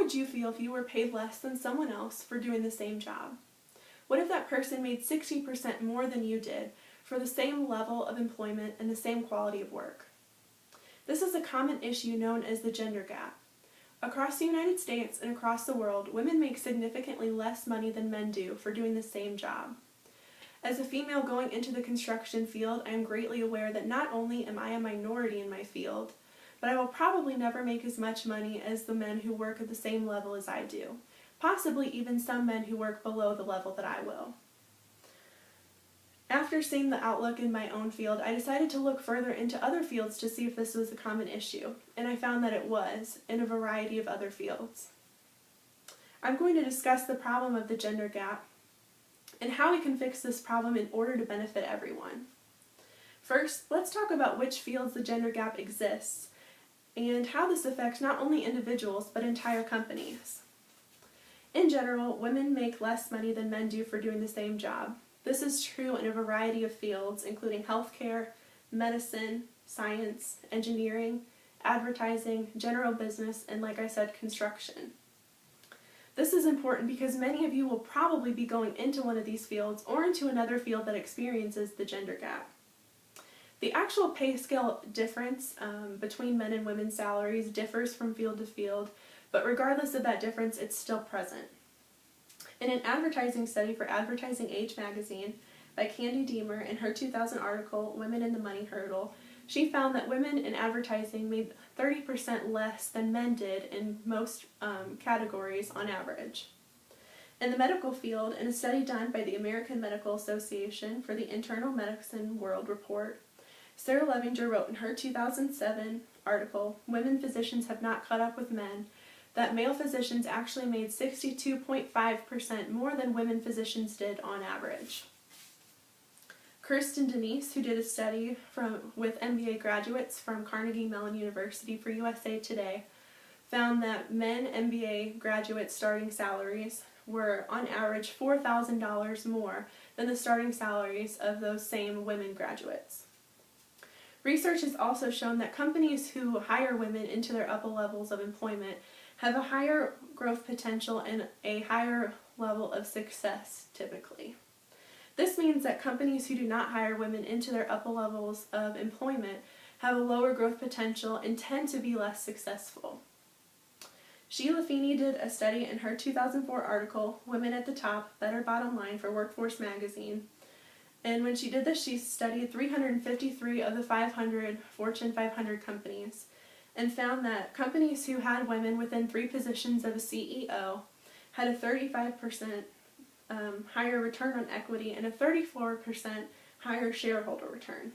would you feel if you were paid less than someone else for doing the same job? What if that person made 60% more than you did for the same level of employment and the same quality of work? This is a common issue known as the gender gap. Across the United States and across the world, women make significantly less money than men do for doing the same job. As a female going into the construction field, I am greatly aware that not only am I a minority in my field, but I will probably never make as much money as the men who work at the same level as I do, possibly even some men who work below the level that I will. After seeing the outlook in my own field, I decided to look further into other fields to see if this was a common issue, and I found that it was, in a variety of other fields. I'm going to discuss the problem of the gender gap and how we can fix this problem in order to benefit everyone. First, let's talk about which fields the gender gap exists and how this affects not only individuals but entire companies. In general, women make less money than men do for doing the same job. This is true in a variety of fields, including healthcare, medicine, science, engineering, advertising, general business, and like I said, construction. This is important because many of you will probably be going into one of these fields or into another field that experiences the gender gap. The actual pay scale difference between men and women's salaries differs from field to field, but regardless of that difference, it's still present. In an advertising study for Advertising Age magazine by Candy Deemer in her 2000 article, Women in the Money Hurdle, she found that women in advertising made 30% less than men did in most categories on average. In the medical field, in a study done by the American Medical Association for the Internal Medicine World Report, Sarah Levinger wrote in her 2007 article, Women Physicians Have Not Caught Up with Men, that male physicians actually made 62.5% more than women physicians did on average. Kirsten Denise, who did a study with MBA graduates from Carnegie Mellon University for USA Today, found that men MBA graduates' starting salaries were on average $4,000 more than the starting salaries of those same women graduates. Research has also shown that companies who hire women into their upper levels of employment have a higher growth potential and a higher level of success, typically. This means that companies who do not hire women into their upper levels of employment have a lower growth potential and tend to be less successful. Sheila Feeney did a study in her 2004 article, Women at the Top, Better Bottom Line for Workforce Magazine. And when she did this, she studied 353 of the 500 Fortune 500 companies and found that companies who had women within 3 positions of a CEO had a 35% higher return on equity and a 34% higher shareholder return.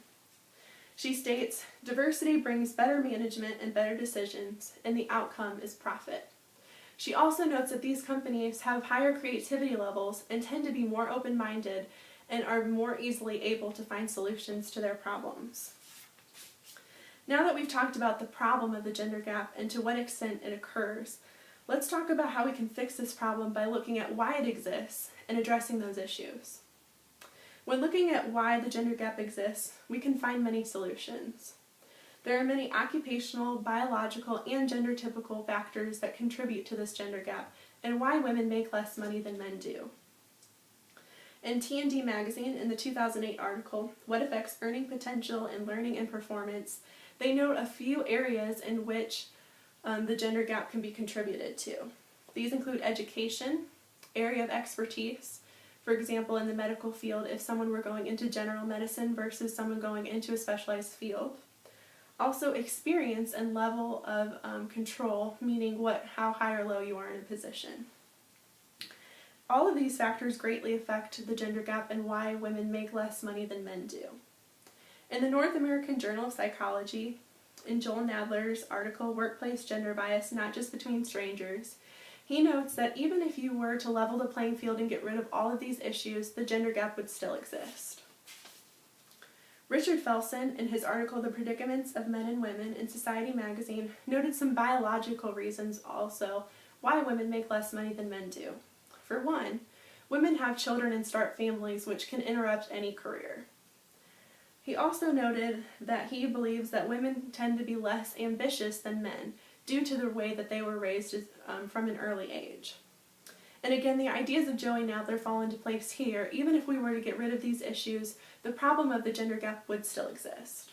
She states, diversity brings better management and better decisions, and the outcome is profit. She also notes that these companies have higher creativity levels and tend to be more open-minded and are more easily able to find solutions to their problems. Now that we've talked about the problem of the gender gap and to what extent it occurs, let's talk about how we can fix this problem by looking at why it exists and addressing those issues. When looking at why the gender gap exists, we can find many solutions. There are many occupational, biological, and gender-typical factors that contribute to this gender gap and why women make less money than men do. In T&D magazine, in the 2008 article, What Affects Earning Potential in Learning and Performance, they note a few areas in which the gender gap can be contributed to. These include education, area of expertise, for example, in the medical field, if someone were going into general medicine versus someone going into a specialized field. Also, experience and level of control, meaning how high or low you are in a position. All of these factors greatly affect the gender gap and why women make less money than men do. In the North American Journal of Psychology, in Joel Nadler's article, Workplace Gender Bias, Not Just Between Strangers, he notes that even if you were to level the playing field and get rid of all of these issues, the gender gap would still exist. Richard Felsen, in his article, The Predicaments of Men and Women in Society magazine, noted some biological reasons also why women make less money than men do. For one, women have children and start families, which can interrupt any career. He also noted that he believes that women tend to be less ambitious than men due to the way that they were raised from an early age. And again, the ideas of Joey Nadler fall into place here. Even if we were to get rid of these issues, the problem of the gender gap would still exist.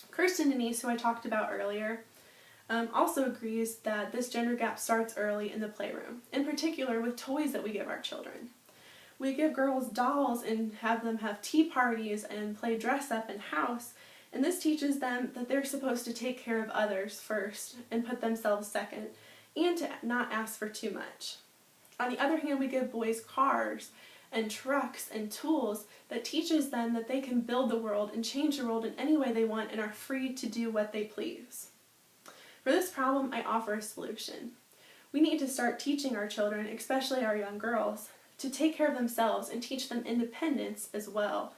Kirsten Denise, who I talked about earlier, also agrees that this gender gap starts early in the playroom, in particular with toys that we give our children. We give girls dolls and have them have tea parties and play dress up and house, and this teaches them that they're supposed to take care of others first and put themselves second, and to not ask for too much. On the other hand, we give boys cars and trucks and tools that teaches them that they can build the world and change the world in any way they want and are free to do what they please. For this problem, I offer a solution. We need to start teaching our children, especially our young girls, to take care of themselves and teach them independence as well.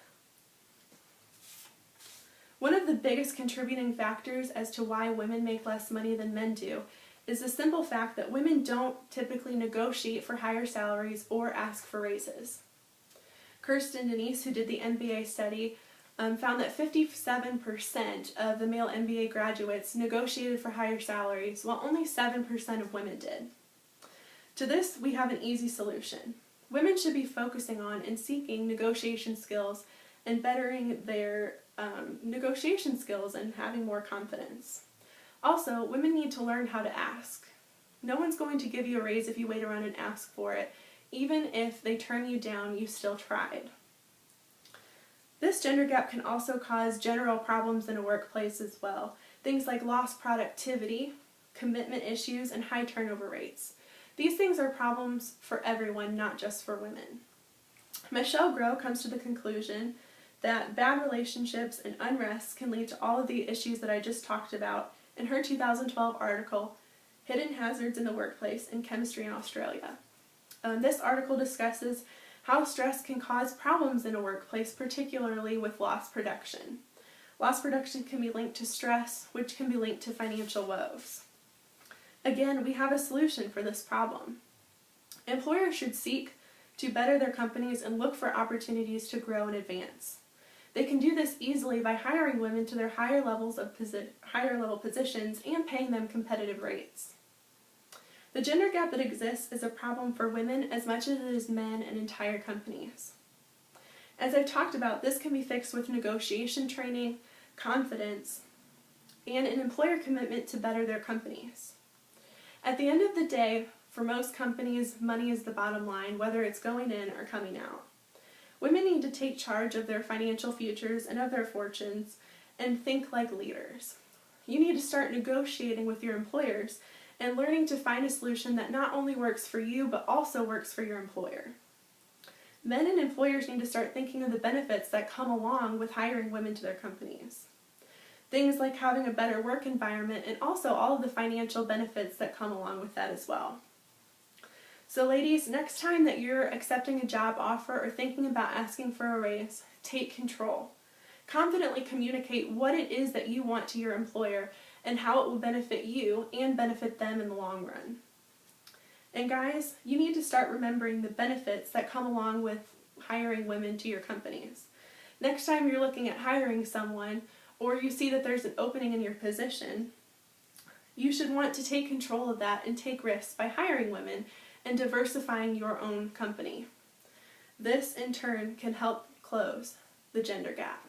One of the biggest contributing factors as to why women make less money than men do is the simple fact that women don't typically negotiate for higher salaries or ask for raises. Kirsten Denise, who did the MBA study, found that 57% of the male MBA graduates negotiated for higher salaries, while only 7% of women did. To this, we have an easy solution. Women should be focusing on and seeking negotiation skills and bettering their negotiation skills and having more confidence. Also, women need to learn how to ask. No one's going to give you a raise if you wait around and ask for it. Even if they turn you down, you still tried. This gender gap can also cause general problems in a workplace as well. Things like lost productivity, commitment issues, and high turnover rates. These things are problems for everyone, not just for women. Michelle Groh comes to the conclusion that bad relationships and unrest can lead to all of the issues that I just talked about in her 2012 article, Hidden Hazards in the Workplace in Chemistry in Australia. This article discusses how stress can cause problems in a workplace, particularly with lost production. Lost production can be linked to stress, which can be linked to financial woes. Again, we have a solution for this problem. Employers should seek to better their companies and look for opportunities to grow and advance. They can do this easily by hiring women to their higher level positions and paying them competitive rates. The gender gap that exists is a problem for women as much as it is men and entire companies. As I've talked about, this can be fixed with negotiation training, confidence, and an employer commitment to better their companies. At the end of the day, for most companies, money is the bottom line, whether it's going in or coming out. Women need to take charge of their financial futures and of their fortunes and think like leaders. You need to start negotiating with your employers and learning to find a solution that not only works for you, but also works for your employer. Men and employers need to start thinking of the benefits that come along with hiring women to their companies. Things like having a better work environment and also all of the financial benefits that come along with that as well. So ladies, next time that you're accepting a job offer or thinking about asking for a raise, take control. Confidently communicate what it is that you want to your employer and how it will benefit you and benefit them in the long run. And guys, you need to start remembering the benefits that come along with hiring women to your companies. Next time you're looking at hiring someone or you see that there's an opening in your position, you should want to take control of that and take risks by hiring women and diversifying your own company. This, in turn, can help close the gender gap.